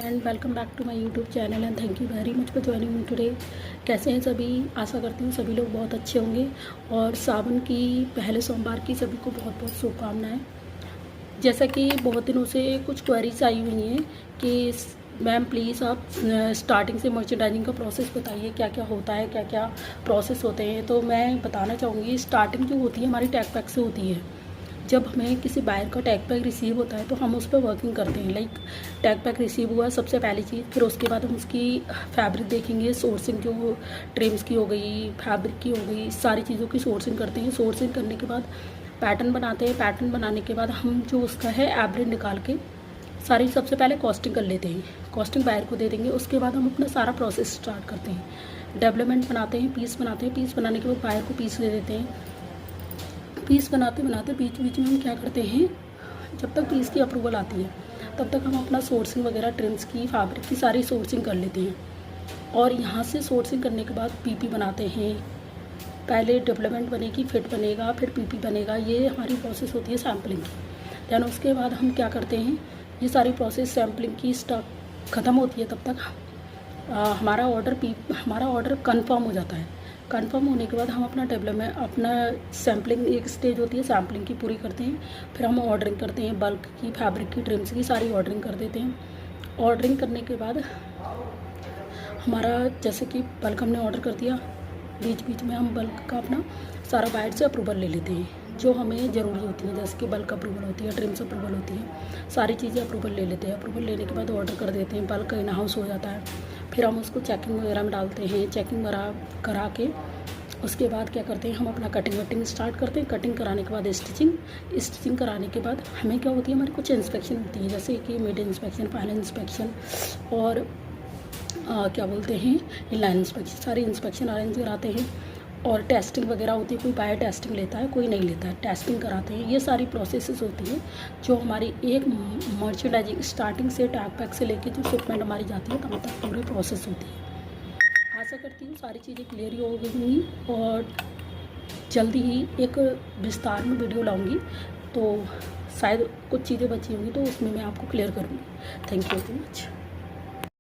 And welcome back to my YouTube channel and thank you very much for joining me today. कैसे हैं सभी? आशा करती हूँ सभी लोग बहुत अच्छे होंगे और सावन की पहले सोमवार की सभी को बहुत बहुत शुभकामनाएं। जैसा कि बहुत दिनों से कुछ क्वेरीज आई हुई हैं कि मैम प्लीज़ आप स्टार्टिंग से मर्चेंडाइजिंग का प्रोसेस बताइए, क्या क्या होता है, क्या क्या प्रोसेस होते हैं। तो मैं बताना चाहूँगी, स्टार्टिंग जो होती है हमारी टैग पैक से होती है। जब हमें किसी बायर का टैग पैक रिसीव होता है तो हम उस पर वर्किंग करते हैं। लाइक टैग पैक रिसीव हुआ सबसे पहली चीज़, फिर उसके बाद हम उसकी फैब्रिक देखेंगे, सोर्सिंग जो ट्रिम्स की हो गई, फैब्रिक की हो गई, सारी चीज़ों की सोर्सिंग करते हैं। सोर्सिंग करने के बाद पैटर्न बनाते हैं। पैटर्न बनाने के बाद हम जो उसका है एवरेज निकाल के सारी सबसे पहले कॉस्टिंग कर लेते हैं। कॉस्टिंग बायर को दे देंगे। उसके बाद हम अपना सारा प्रोसेस स्टार्ट करते हैं। डेवलपमेंट बनाते हैं, पीस बनाते हैं। पीस बनाने के बाद बायर को पीस दे देते हैं। पीस बनाते बनाते बीच बीच में हम क्या करते हैं, जब तक पीस की अप्रूवल आती है तब तक हम अपना सोर्सिंग वगैरह ट्रिम्स की, फैब्रिक की सारी सोर्सिंग कर लेते हैं। और यहाँ से सोर्सिंग करने के बाद पीपी बनाते हैं। पहले डेवलपमेंट बनेगी, फिट बनेगा, फिर पीपी बनेगा। ये हमारी प्रोसेस होती है सैम्पलिंग की। दैन उसके बाद हम क्या करते हैं, ये सारी प्रोसेस सैम्पलिंग की स्टॉक ख़त्म होती है तब तक हमारा ऑर्डर कंफर्म हो जाता है। कंफर्म होने के बाद हम अपना डेवलपमेंट, अपना सैम्पलिंग, एक स्टेज होती है सैम्पलिंग की, पूरी करते हैं। फिर हम ऑर्डरिंग करते हैं, बल्क की, फैब्रिक की, ट्रिम्स की सारी ऑर्डरिंग कर देते हैं। ऑर्डरिंग करने के बाद हमारा, जैसे कि बल्क हमने ऑर्डर कर दिया, बीच बीच में हम बल्क का अपना सारा बायर से अप्रूवल ले लेते हैं जो हमें ज़रूरी होती है। जैसे कि बल्क अप्रूवल होती है, ट्रिम्स अप्रूवल होती है, सारी चीज़ें अप्रूवल ले लेते हैं। अप्रूवल लेने के बाद ऑर्डर कर देते हैं। बल्क इन हाउस हो जाता है। फिर हम उसको चेकिंग वगैरह में डालते हैं। चेकिंग वगैरह करा के उसके बाद क्या करते हैं, हम अपना कटिंग वटिंग स्टार्ट करते हैं। कटिंग कराने के बाद स्टिचिंग कराने के बाद हमें क्या होती है, हमारी कुछ इंस्पेक्शन होती है, जैसे कि मिड इंस्पेक्शन, फाइनल इंस्पेक्शन और क्या बोलते हैं, इनलाइन इंस्पेक्शन। सारी इंस्पेक्शन अरेंज कराते हैं और टेस्टिंग वगैरह होती है। कोई बायर टेस्टिंग लेता है, कोई नहीं लेता है, टेस्टिंग कराते हैं। ये सारी प्रोसेसेस होती है जो हमारी एक मर्चेंडाइजिंग स्टार्टिंग से टैग पैक से लेके जो शिपमेंट हमारी जाती है तब तक पूरी प्रोसेस होती है। आशा करती हूँ सारी चीज़ें क्लियर ही हो गई होंगी और जल्दी ही एक विस्तार में वीडियो लाऊंगी, तो शायद कुछ चीज़ें बची होंगी तो उसमें मैं आपको क्लियर करूँगी। Thank you very much.